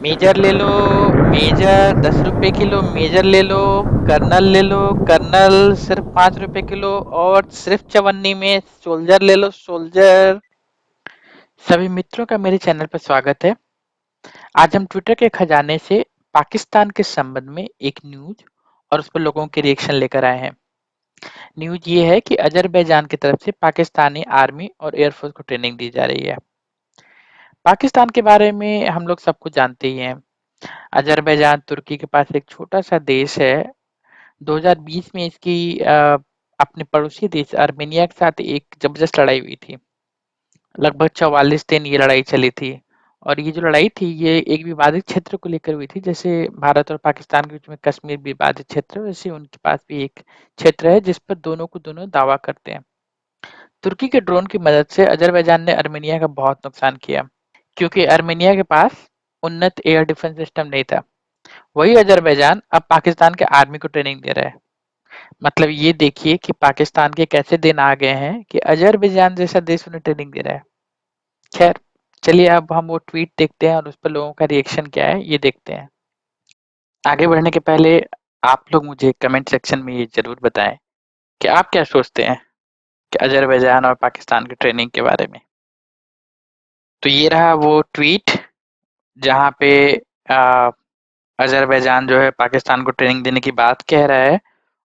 Major ले लो। Major 10 रुपए kilo major ले लो। कर्नल ले लो। कर्नल सिर्फ 5 रुपए किलो। और सिर्फ चवन्नी में सोल्जर ले लो, सोल्जर। सभी मित्रों का मेरे चैनल पर स्वागत है। आज हम ट्विटर के खजाने से पाकिस्तान के संबंध में एक न्यूज और उस पर लोगों के रिएक्शन लेकर आए हैं। न्यूज ये है कि अजरबैजान की तरफ से पाकिस्तानी आर्मी और एयरफोर्स को ट्रेनिंग दी जा रही है। पाकिस्तान के बारे में हम लोग सब कुछ जानते ही हैं। अजरबैजान तुर्की के पास एक छोटा सा देश है। 2020 में इसकी अपने पड़ोसी देश आर्मेनिया के साथ एक जबरदस्त लड़ाई हुई थी। लगभग 44 दिन ये लड़ाई चली थी। और ये जो लड़ाई थी ये एक विवादित क्षेत्र को लेकर हुई थी। जैसे भारत और पाकिस्तान के बीच में कश्मीर विवादित क्षेत्र है, वैसे उनके पास भी एक क्षेत्र है जिस पर दोनों को दोनों दावा करते हैं। तुर्की के ड्रोन की मदद से अजरबैजान ने आर्मेनिया का बहुत नुकसान किया, क्योंकि आर्मेनिया के पास उन्नत एयर डिफेंस सिस्टम नहीं था। वही अजरबैजान अब पाकिस्तान के आर्मी को ट्रेनिंग दे रहा है। मतलब ये देखिए कि पाकिस्तान के कैसे दिन आ गए हैं कि अजरबैजान जैसा देश उन्हें ट्रेनिंग दे रहा है। खैर, चलिए अब हम वो ट्वीट देखते हैं और उस पर लोगों का रिएक्शन क्या है ये देखते हैं। आगे बढ़ने के पहले आप लोग मुझे कमेंट सेक्शन में ये जरूर बताएं कि आप क्या सोचते हैं कि अजरबैजान और पाकिस्तान की ट्रेनिंग के बारे में। तो ये रहा वो ट्वीट जहाँ पे आ, अजरबैजान जो है पाकिस्तान को ट्रेनिंग देने की बात कह रहा है।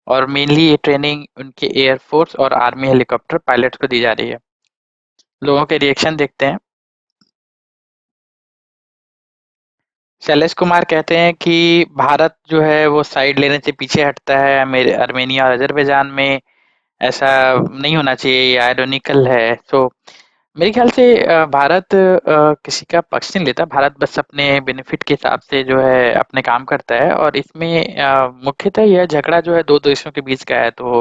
और मेनली ये ट्रेनिंग उनके एयरफोर्स और आर्मी हेलीकॉप्टर पायलट्स को दी जा रही है। लोगों के रिएक्शन देखते हैं। शैलेश कुमार कहते हैं कि भारत जो है वो साइड लेने से पीछे हटता है मेरे आर्मेनिया और अजरबैजान में। ऐसा नहीं होना चाहिए, ये आयरॉनिकल है। तो मेरे ख्याल से भारत किसी का पक्ष नहीं लेता। भारत बस अपने बेनिफिट के हिसाब से जो है अपने काम करता है। और इसमें मुख्यतः यह झगड़ा जो है दो देशों के बीच का है। तो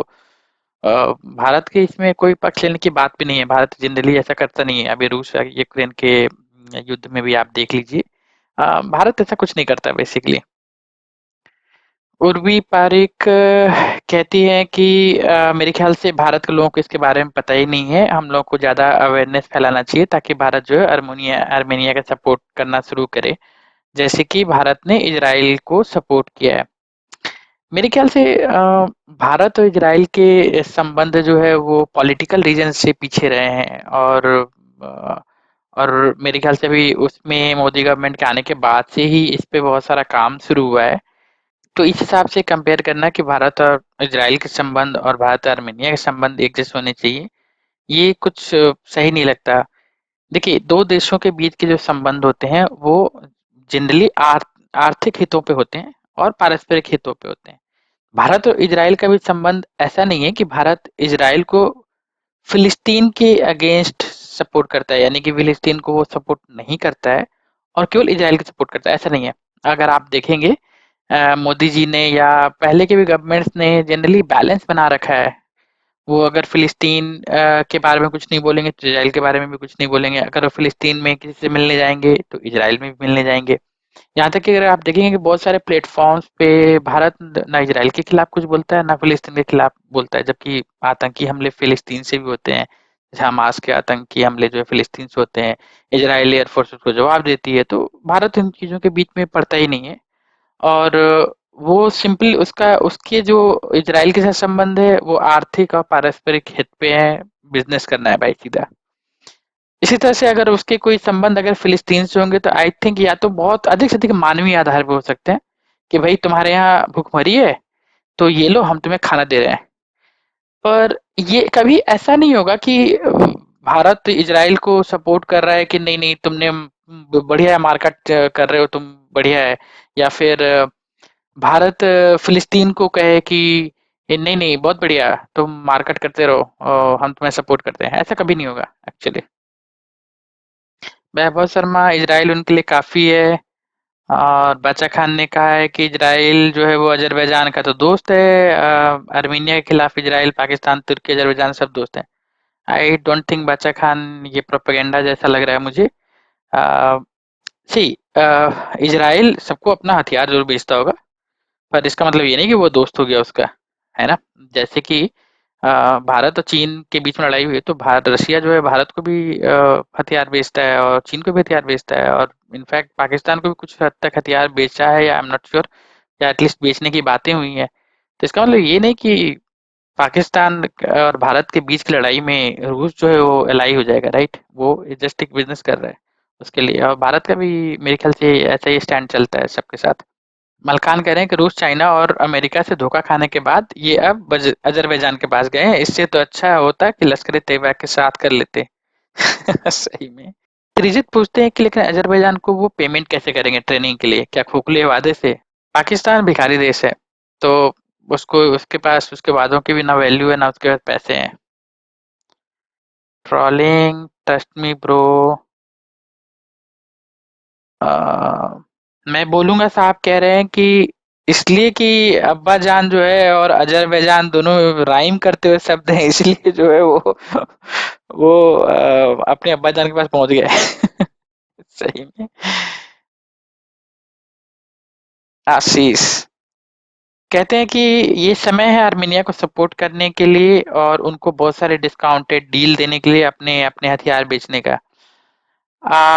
भारत के इसमें कोई पक्ष लेने की बात भी नहीं है। भारत जनरली ऐसा करता नहीं है। अभी रूस और यूक्रेन के युद्ध में भी आप देख लीजिए। भारत ऐसा कुछ नहीं करता बेसिकली। उर्वी पारिक कहती हैं कि मेरे ख्याल से भारत के लोगों को इसके बारे में पता ही नहीं है। हम लोग को ज़्यादा अवेयरनेस फैलाना चाहिए ताकि भारत जो है आर्मेनिया आर्मेनिया का सपोर्ट करना शुरू करे, जैसे कि भारत ने इजराइल को सपोर्ट किया है। मेरे ख्याल से भारत और इजराइल के संबंध जो है वो पॉलिटिकल रीजन से पीछे रहे हैं। अ, और मेरे ख्याल से अभी उसमें मोदी गवर्नमेंट के आने के बाद से ही इस पे बहुत सारा काम शुरू हुआ है। तो इस हिसाब से कंपेयर करना कि भारत और इजराइल के संबंध और भारत और आर्मेनिया के संबंध एक जैसे होने चाहिए, ये कुछ सही नहीं लगता। देखिए, दो देशों के बीच के जो संबंध होते हैं वो जनरली आर्थिक हितों पे होते हैं और पारस्परिक हितों पे होते हैं। भारत और इजराइल का भी संबंध ऐसा नहीं है कि भारत इजराइल को फिलिस्तीन के अगेंस्ट सपोर्ट करता है, यानी कि फिलिस्तीन को वो सपोर्ट नहीं करता है और केवल इजराइल को सपोर्ट करता है, ऐसा नहीं है। अगर आप देखेंगे मोदी जी ने या पहले के भी गवर्नमेंट्स ने जनरली बैलेंस बना रखा है। वो अगर फिलिस्तीन के बारे में कुछ नहीं बोलेंगे तो इजराइल के बारे में भी कुछ नहीं बोलेंगे। अगर वो फिलिस्तीन में किसी से मिलने जाएंगे तो इजराइल में भी मिलने जाएंगे। यहाँ तक कि अगर आप देखेंगे कि बहुत सारे प्लेटफॉर्म्स पे भारत ना इजराइल के खिलाफ कुछ बोलता है ना फिलिस्तीन के खिलाफ बोलता है, जबकि आतंकी हमले फिलिस्तीन से भी होते हैं। जैसे हमास के आतंकी हमले जो है फिलिस्तीन से होते हैं, इजराइल एयरफोर्स उसको जवाब देती है। तो भारत इन चीज़ों के बीच में पड़ता ही नहीं है। और वो सिंपली उसका उसके जो इजराइल के साथ संबंध है वो आर्थिक और पारस्परिक हित पे है। बिजनेस करना है भाई सीधा। इसी तरह से अगर उसके कोई संबंध अगर फिलिस्तीन से होंगे तो आई थिंक या तो बहुत अधिक से अधिक मानवीय आधार पे हो सकते हैं कि भाई तुम्हारे यहाँ भूखमरी है तो ये लो हम तुम्हें खाना दे रहे हैं। पर ये कभी ऐसा नहीं होगा कि भारत इजराइल को सपोर्ट कर रहा है कि नहीं नहीं तुमने बढ़िया मार्केट कर रहे हो तुम, बढ़िया है। या फिर भारत फिलिस्तीन को कहे कि ये नहीं नहीं बहुत बढ़िया तुम मार्केट करते रहो और हम तुम्हें सपोर्ट करते हैं, ऐसा कभी नहीं होगा एक्चुअली। वैभव शर्मा, इजराइल उनके लिए काफी है। और बाचा खान ने कहा है कि इजराइल जो है वो अजरबैजान का तो दोस्त है। आर्मीनिया के खिलाफ इजराइल पाकिस्तान तुर्की अजरबैजान सब दोस्त हैं। आई डोंट थिंक बाचा खान, ये प्रोपेगेंडा जैसा लग रहा है मुझे। सी इजराइल सबको अपना हथियार जरूर बेचता होगा, पर इसका मतलब ये नहीं कि वो दोस्त हो गया उसका, है ना। जैसे कि भारत और चीन के बीच में लड़ाई हुई तो भारत रशिया जो है भारत को भी हथियार बेचता है और चीन को भी हथियार बेचता है और इनफैक्ट पाकिस्तान को भी कुछ हद तक हथियार बेचा है या आई एम नॉट श्योर या एटलीस्ट बेचने की बातें हुई हैं। तो इसका मतलब ये नहीं कि पाकिस्तान और भारत के बीच की लड़ाई में रूस जो है वो एलाई हो जाएगा, राइट? वो जस्ट एक बिजनेस कर रहा है उसके लिए, और भारत का भी मेरे ख्याल से ऐसा ही स्टैंड चलता है सबके साथ। मलकान कह रहे हैं कि रूस, चाइना और अमेरिका से धोखा खाने के बाद ये अब अजरबैजान के पास गए हैं। इससे तो अच्छा होता कि लश्कर तैयबा के साथ कर लेते। सही में। त्रिजित पूछते हैं कि लेकिन अजरबैजान को वो पेमेंट कैसे करेंगे ट्रेनिंग के लिए? क्या खोखले वादे से? पाकिस्तान भिखारी देश है, तो उसको उसके पास उसके वादों की भी ना वैल्यू है ना उसके पास पैसे हैं। Trolling, trust me bro. मैं बोलूंगा, साहब कह रहे हैं कि इसलिए कि अब्बा जान जो है और अजरबैजान दोनों राइम करते हुए शब्द हैं, इसलिए जो है वो अपने अब्बा जान के पास पहुंच गया है। सही में। आशीष कहते हैं कि ये समय है आर्मेनिया को सपोर्ट करने के लिए और उनको बहुत सारे डिस्काउंटेड डील देने के लिए अपने अपने हथियार बेचने का।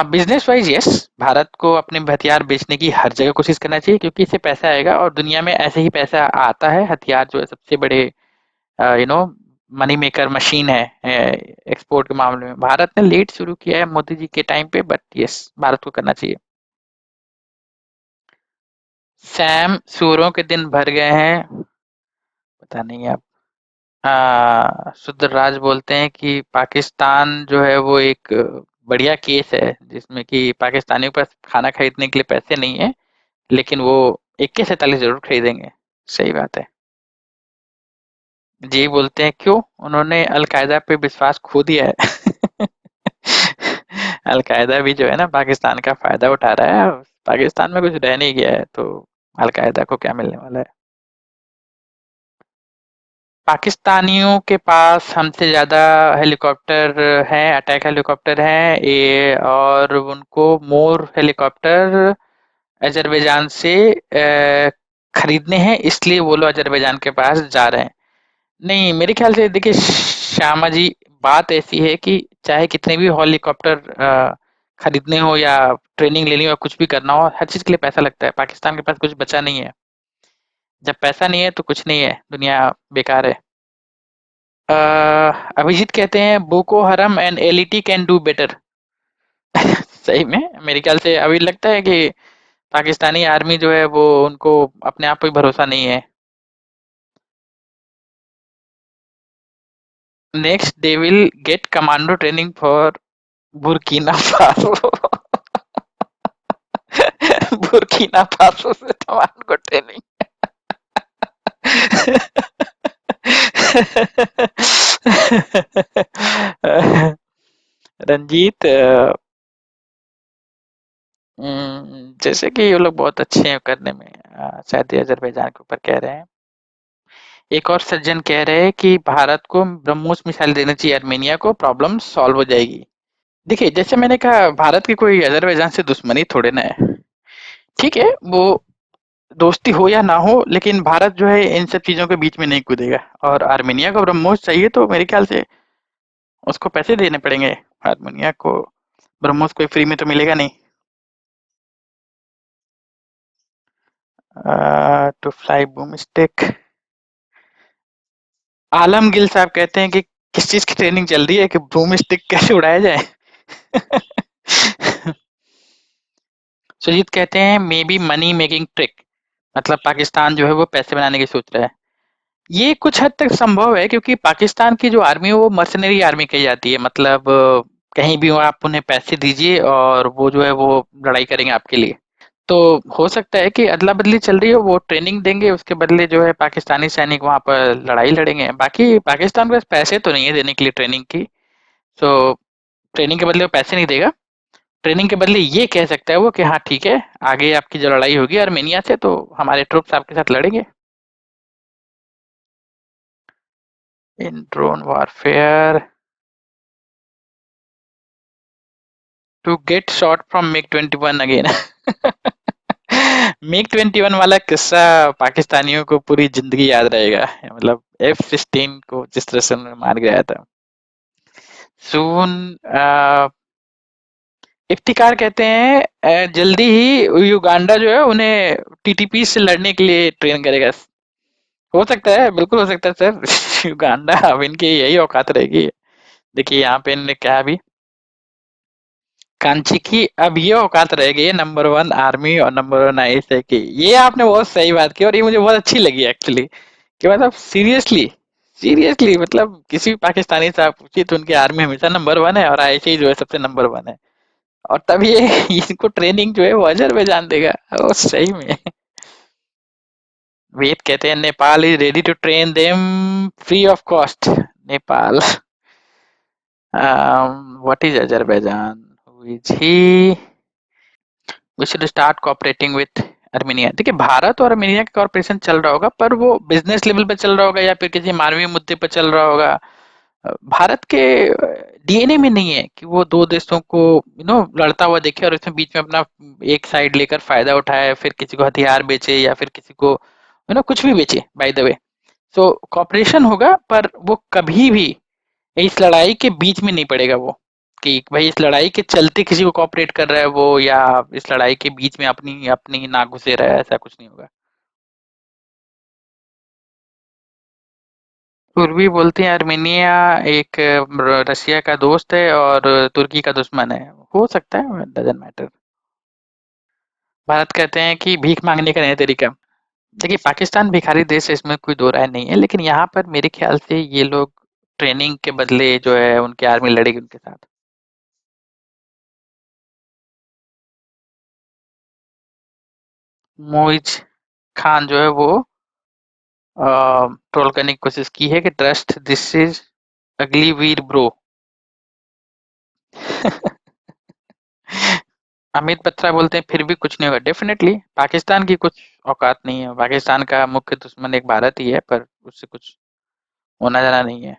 बिजनेस वाइज यस, भारत को अपने हथियार बेचने की हर जगह कोशिश करना चाहिए क्योंकि इससे पैसा आएगा और दुनिया में ऐसे ही पैसा आता है। हथियार जो है सबसे बड़े you know money maker machine है एक्सपोर्ट के मामले में। भारत ने लेट शुरू किया है मोदी जी के टाइम पे, बट यस भारत को करना चाहिए। सैम सूरों के दिन भर गए हैं। पता नहीं आप। सुधरराज बोलते हैं कि पाकिस्तान जो है वो एक बढ़िया केस है जिसमें कि पाकिस्तानियों के पास खाना खरीदने के लिए पैसे नहीं है, लेकिन वो AK-47 जरूर खरीदेंगे। सही बात है। जी बोलते हैं क्यों? उन्होंने अलकायदा पे विश्वास खो दिया है। अलकायदा भी जो है ना पाकिस्तान का फायदा उठा रहा है। पाकिस्तान में कुछ रह नहीं गया है तो अलकायदा को क्या मिलने वाला है? पाकिस्तानियों के पास हमसे ज़्यादा हेलीकॉप्टर हैं, अटैक हेलीकॉप्टर हैं ये, और उनको मोर हेलीकॉप्टर अजरबैजान से खरीदने हैं, इसलिए वो लोग अजरबैजान के पास जा रहे हैं। नहीं, मेरे ख्याल से देखिए श्यामा जी, बात ऐसी है कि चाहे कितने भी हेलीकॉप्टर खरीदने हो या ट्रेनिंग लेनी हो या कुछ भी करना हो, हर चीज़ के लिए पैसा लगता है। पाकिस्तान के पास कुछ बचा नहीं है। जब पैसा नहीं है तो कुछ नहीं है, दुनिया बेकार है। अभिजीत कहते हैं बोको हरम and LET can do better. सही में मेरे ख्याल से अभी लगता है कि पाकिस्तानी आर्मी जो है वो उनको अपने आप पे भरोसा नहीं है। Next they will get commando training for Burkina Faso. Burkina Faso से कमांडो ट्रेनिंग। रंजीत, जैसे कि ये लोग बहुत अच्छे हैं करने में, शायद ये अजरबैजान के ऊपर कह रहे हैं। एक और सज्जन कह रहे हैं कि भारत को ब्रह्मोस मिसाइल देना चाहिए आर्मेनिया को, प्रॉब्लम सॉल्व हो जाएगी। देखिए जैसे मैंने कहा भारत की कोई अजरबैजान से दुश्मनी थोड़े ना है। ठीक है, वो दोस्ती हो या ना हो लेकिन भारत जो है इन सब चीजों के बीच में नहीं कूदेगा। और आर्मेनिया को ब्रह्मोस चाहिए तो मेरे ख्याल से उसको पैसे देने पड़ेंगे। आर्मेनिया को ब्रह्मोस कोई फ्री में तो मिलेगा नहीं। To fly boom stick. Alamgir साहब कहते हैं कि किस चीज की ट्रेनिंग चल रही है कि बूम स्टिक कैसे उड़ाया जाए। सुजीत कहते हैं may be money making trick, मतलब पाकिस्तान जो है वो पैसे बनाने की सोच रहा है। ये कुछ हद तक संभव है क्योंकि पाकिस्तान की जो आर्मी है वो मर्सनरी आर्मी कही जाती है, मतलब कहीं भी हो आप उन्हें पैसे दीजिए और वो जो है वो लड़ाई करेंगे आपके लिए। तो हो सकता है कि अदला बदली चल रही हो, वो ट्रेनिंग देंगे उसके बदले जो है पाकिस्तानी सैनिक वहां पर लड़ाई लड़ेंगे। बाकी पाकिस्तान के पास पैसे तो नहीं है देने के लिए ट्रेनिंग की। तो ट्रेनिंग के बदले वो पैसे नहीं देगा। ट्रेनिंग के बदले ये कह सकता है वो कि हाँ ठीक है, आगे आपकी जो लड़ाई होगी आर्मेनिया से तो हमारे ट्रूप्स आपके साथ लड़ेंगे। In drone warfare to get shot from MiG 21 again. MiG-21 वाला किस्सा पाकिस्तानियों को पूरी जिंदगी याद रहेगा। मतलब F-16 को जिस तरह से उन्होंने मार गिराया था। सून इफ्तिकार कहते हैं जल्दी ही युगांडा जो है उन्हें टीटीपी से लड़ने के लिए ट्रेन करेगा। हो सकता है, बिल्कुल हो सकता है सर। युगांडा अब इनकी यही औकात रहेगी। देखिए यहाँ पे इन्होंने कहा भी, कांची की अब ये औकात रह गई है नंबर वन आर्मी और नंबर वन आईएसआई की। ये आपने बहुत सही बात की और ये मुझे बहुत अच्छी लगी एक्चुअली, कि मतलब सीरियसली, सीरियसली मतलब किसी भी पाकिस्तानी से आप पूछिए तो उनकी आर्मी हमेशा नंबर वन है और आईएसआई जो है सबसे नंबर वन है। और तब ये इनको ट्रेनिंग जो है वो अजरबैजान देगा। ओ सही में। वेद कहते हैं Nepal is ready to train them free of cost. Nepal. What is Azerbaijan, who is he? We should start cooperating with Armenia. देखिए भारत और अर्मेनिया का कॉर्पोरेशन चल रहा होगा पर वो बिजनेस लेवल पे चल रहा होगा या फिर किसी मानवीय मुद्दे पर चल रहा होगा। भारत के डीएनए में नहीं है कि वो दो देशों को लड़ता हुआ देखे और इसमें बीच में अपना एक साइड लेकर फायदा उठाए, फिर किसी को हथियार बेचे या फिर किसी को कुछ भी बेचे by the way. So cooperation होगा पर वो कभी भी इस लड़ाई के बीच में नहीं पड़ेगा वो, कि भाई इस लड़ाई के चलते किसी को कॉपरेट कर रहा है वो, या इस लड़ाई के बीच में अपनी अपनी नाक घुसे रहा है, ऐसा कुछ नहीं होगा। पूर्वी बोलते हैं आर्मेनिया एक रसिया का दोस्त है और तुर्की का दुश्मन है। हो सकता है, डजंट मैटर। भारत कहते हैं कि भीख मांगने का नया तरीका। देखिए पाकिस्तान भिखारी देश है, इसमें कोई दो राय नहीं है, लेकिन यहाँ पर मेरे ख्याल से ये लोग ट्रेनिंग के बदले जो है उनकी आर्मी लड़ेगी उनके साथ। मोइज खान जो है वो ट्रोल करने की कोशिश की है कि ट्रस्ट दिस इज अगली वीर ब्रो। अमित बत्रा बोलते हैं फिर भी कुछ नहीं होगा। डेफिनेटली पाकिस्तान की कुछ औकात नहीं है, पाकिस्तान का मुख्य दुश्मन एक भारत ही है, पर उससे कुछ होना जाना नहीं है।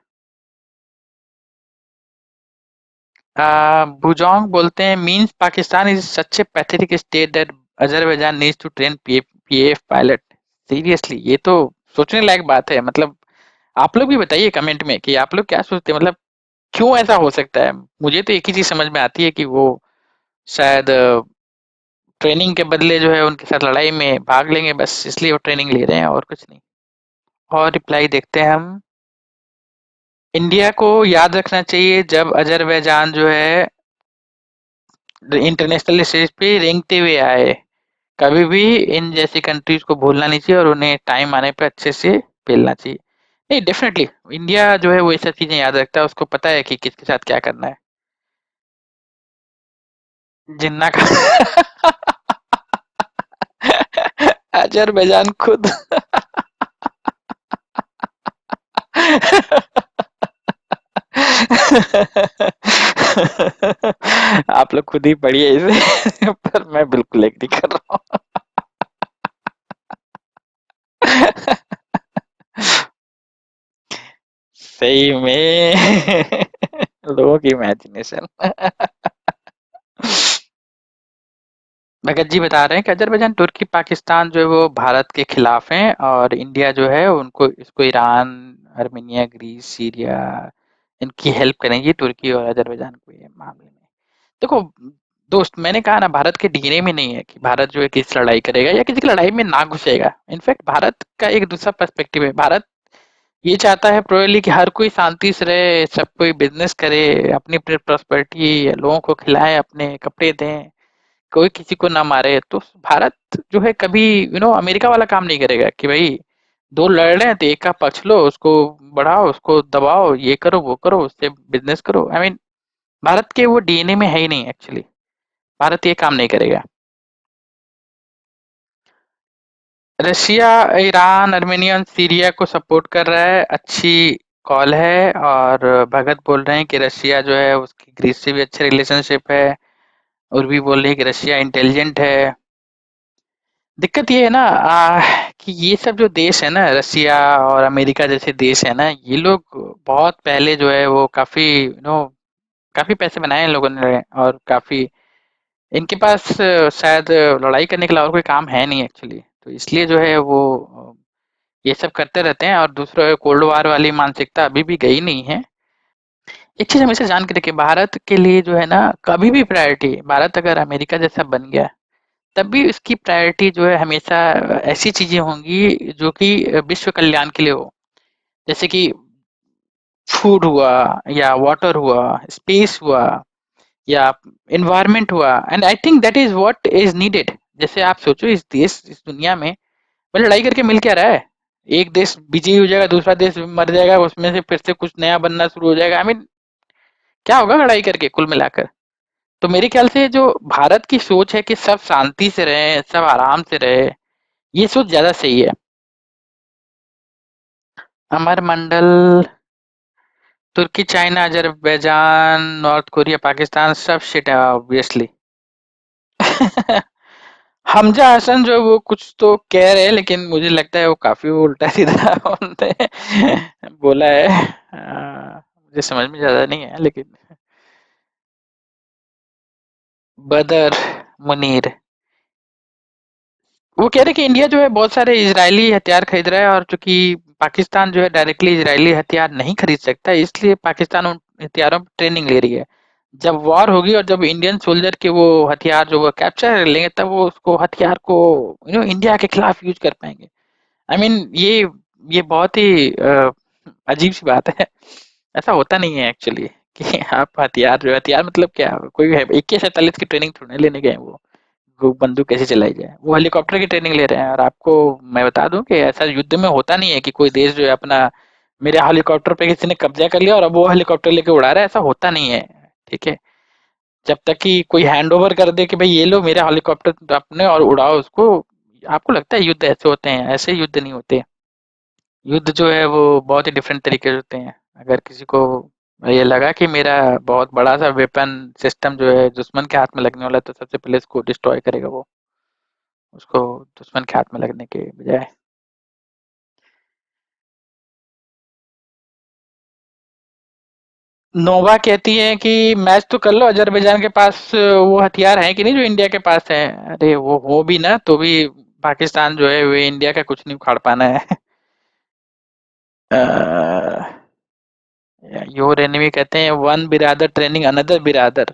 बुजोंग बोलते हैं means Pakistan is such a pathetic state that Azerbaijan needs to train PF pilot. Seriously ये तो सोचने लायक बात है। मतलब आप लोग भी बताइए कमेंट में कि आप लोग क्या सोचते हैं, मतलब क्यों ऐसा हो सकता है। मुझे तो एक ही चीज समझ में आती है कि वो शायद ट्रेनिंग के बदले जो है उनके साथ लड़ाई में भाग लेंगे, बस इसलिए वो ट्रेनिंग ले रहे हैं और कुछ नहीं। और रिप्लाई देखते हैं हम। इंडिया को याद रखना चाहिए जब अजरबैजान जो है इंटरनेशनल स्टेज पे रेंगते हुए आए। कभी भी इन जैसी कंट्रीज को भूलना नहीं चाहिए और उन्हें टाइम आने पे अच्छे से पेलना चाहिए। नहीं डेफिनेटली इंडिया जो है वो ये सब चीजें याद रखता है, उसको पता है कि किसके साथ क्या करना है। जिन्ना का अजरबैजान खुद। आप लोग खुद ही पढ़िए इसे। पर मैं बिल्कुल एग्री कर रहा हूँ। सही में। लोगों की इमेजिनेशन। भगत जी बता रहे हैं कि अजरबैजान तुर्की पाकिस्तान जो है वो भारत के खिलाफ हैं और इंडिया जो है उनको इसको ईरान, आर्मेनिया, ग्रीस, सीरिया इनकी हेल्प करेंगी तुर्की और अजरबैजान को ये मामले में। देखो दोस्त, मैंने कहा ना भारत के डीएनए में नहीं है कि भारत जो है किस लड़ाई करेगा या किसी की लड़ाई में ना घुसेगा। इनफैक्ट भारत का एक दूसरा पर्सपेक्टिव है। भारत ये चाहता है प्रोबेबली कि हर कोई शांति से रहे, सब कोई बिजनेस करे, अपनी अपनी प्रॉस्पेरिटी लोगों को खिलाए, अपने कपड़े दें, कोई किसी को ना मारे। तो भारत जो है कभी अमेरिका वाला काम नहीं करेगा कि भाई दो लड़ रहे हैं तो एक का पक्ष लो, उसको बढ़ाओ, उसको दबाओ, ये करो वो करो, उससे बिजनेस करो। आई मीन भारत के वो डीएनए में है ही नहीं एक्चुअली। भारत ये काम नहीं करेगा। रशिया, ईरान, आर्मेनिया, सीरिया को सपोर्ट कर रहा है, अच्छी कॉल है। और भगत बोल रहे हैं कि रशिया जो है उसकी ग्रीस से भी अच्छे रिलेशनशिप है। और भी बोल रही है कि रशिया इंटेलिजेंट है। दिक्कत ये है ना कि ये सब जो देश है ना, रसिया और अमेरिका जैसे देश है ना, ये लोग बहुत पहले जो है वो काफी काफी पैसे बनाए हैं इन लोगों ने और काफी इनके पास शायद लड़ाई करने के अलावा और कोई काम है नहीं एक्चुअली, तो इसलिए जो है वो ये सब करते रहते हैं, और दूसरा कोल्ड वार वाली मानसिकता अभी भी गई नहीं है। एक चीज़ हमेशा जान के रखिए, भारत के लिए जो है ना, कभी भी प्रायोरिटी, भारत अगर अमेरिका जैसा बन गया, तब भी इसकी प्रायोरिटी जो है हमेशा ऐसी चीज़ें होंगी जो कि विश्व कल्याण के लिए हो। जैसे कि फूड हुआ, या वाटर हुआ, स्पेस हुआ, या एनवायरनमेंट हुआ, and I think that is what is needed. जैसे आप सोचो, इस दुनिया में वो लड़ाई करके मिल क्या रहा है? एक देश विजयी हो जाएगा, दूसरा देश मर जाएगा, उसमें से फिर से कुछ नया बनना शुरू हो जाएगा। आई मीन क्या होगा लड़ाई करके कुल मिलाकर? तो मेरे ख्याल से जो भारत की सोच है कि सब शांति से रहे, सब आराम से रहे, ये सोच ज्यादा सही है। अमर मंडल, तुर्की, China, Azerbaijan, North Korea, Pakistan, सब शिट है ऑब्वियसली। हमजा हसन जो है वो कुछ तो कह रहे हैं, लेकिन मुझे लगता है वो काफी उल्टा सीधा उन्होंने बोला है। मुझे समझ में ज्यादा नहीं है, लेकिन बदर मुनीर वो कह रहे हैं कि इंडिया जो है बहुत सारे इजरायली हथियार खरीद रहा है, और चूंकि पाकिस्तान जो है डायरेक्टली इजरायली हथियार नहीं खरीद सकता, इसलिए पाकिस्तान उन हथियारों पर ट्रेनिंग ले रही है। जब वॉर होगी और जब इंडियन सोल्जर के वो हथियार जो वो कैप्चर कर लेंगे, तब वो उसको हथियार को इंडिया के खिलाफ यूज कर पाएंगे। आई मीन ये बहुत ही अजीब सी बात है। ऐसा होता नहीं है एक्चुअली कि आप हथियार, जो हथियार मतलब क्या, कोई AK-47 की ट्रेनिंग थोड़ी ना लेने गए हैं वो बंदूक कैसे चलाई जाए, वो हेलीकॉप्टर की ट्रेनिंग ले रहे हैं। और आपको मैं बता दूं कि ऐसा युद्ध में होता नहीं है कि कोई देश जो है अपना, मेरे हेलीकॉप्टर पे किसी ने कब्जा कर लिया और अब वो हेलीकॉप्टर लेके उड़ा रहा है, ऐसा होता नहीं है। ठीक है, जब तक कि कोई हैंड ओवर कर दे कि भाई ये लो मेरा हेलीकॉप्टर अपने और उड़ाओ उसको। आपको लगता है युद्ध ऐसे होते हैं? ऐसे युद्ध नहीं होते। युद्ध जो है वो बहुत ही डिफरेंट तरीके से होते हैं। अगर किसी को ये लगा कि मेरा बहुत बड़ा सा वेपन सिस्टम जो है दुश्मन के हाथ में लगने वाला है, तो सबसे पहले इसको डिस्ट्रॉय करेगा वो, उसको दुश्मन के हाथ में लगने के बजाय। नोवा कहती है कि मैच तो कर लो, अजरबैजान के पास वो हथियार है कि नहीं जो इंडिया के पास है। अरे वो हो भी ना तो भी पाकिस्तान जो है वे इंडिया का कुछ नहीं उखाड़ पाना है। योर एनिमी कहते हैं वन बिरादर ट्रेनिंग अनदर बिरादर।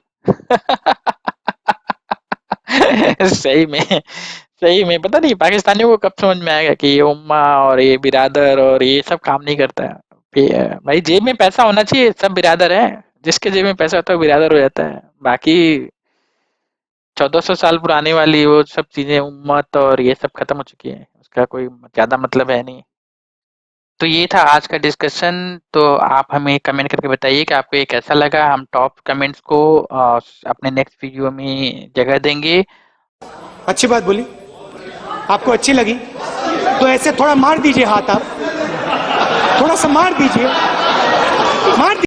सही में, सही में पता नहीं पाकिस्तानियों को कब समझ में आएगा कि ये उम्मा और ये बिरादर और ये सब काम नहीं करता है। भाई जेब में पैसा होना चाहिए, सब बिरादर है। जिसके जेब में पैसा होता है वो बिरादर हो जाता है। बाकी 1400 साल पुरानी वाली वो सब चीजें, उम्मत और ये सब खत्म हो चुकी है, उसका कोई ज्यादा मतलब है नहीं। तो ये था आज का डिस्कशन। तो आप हमें कमेंट करके बताइए कि आपको ये कैसा लगा। हम टॉप कमेंट्स को अपने नेक्स्ट वीडियो में जगह देंगे। अच्छी बात बोली, आपको अच्छी लगी तो ऐसे थोड़ा मार दीजिए हाथ, आप थोड़ा सा मार दीजिए, मार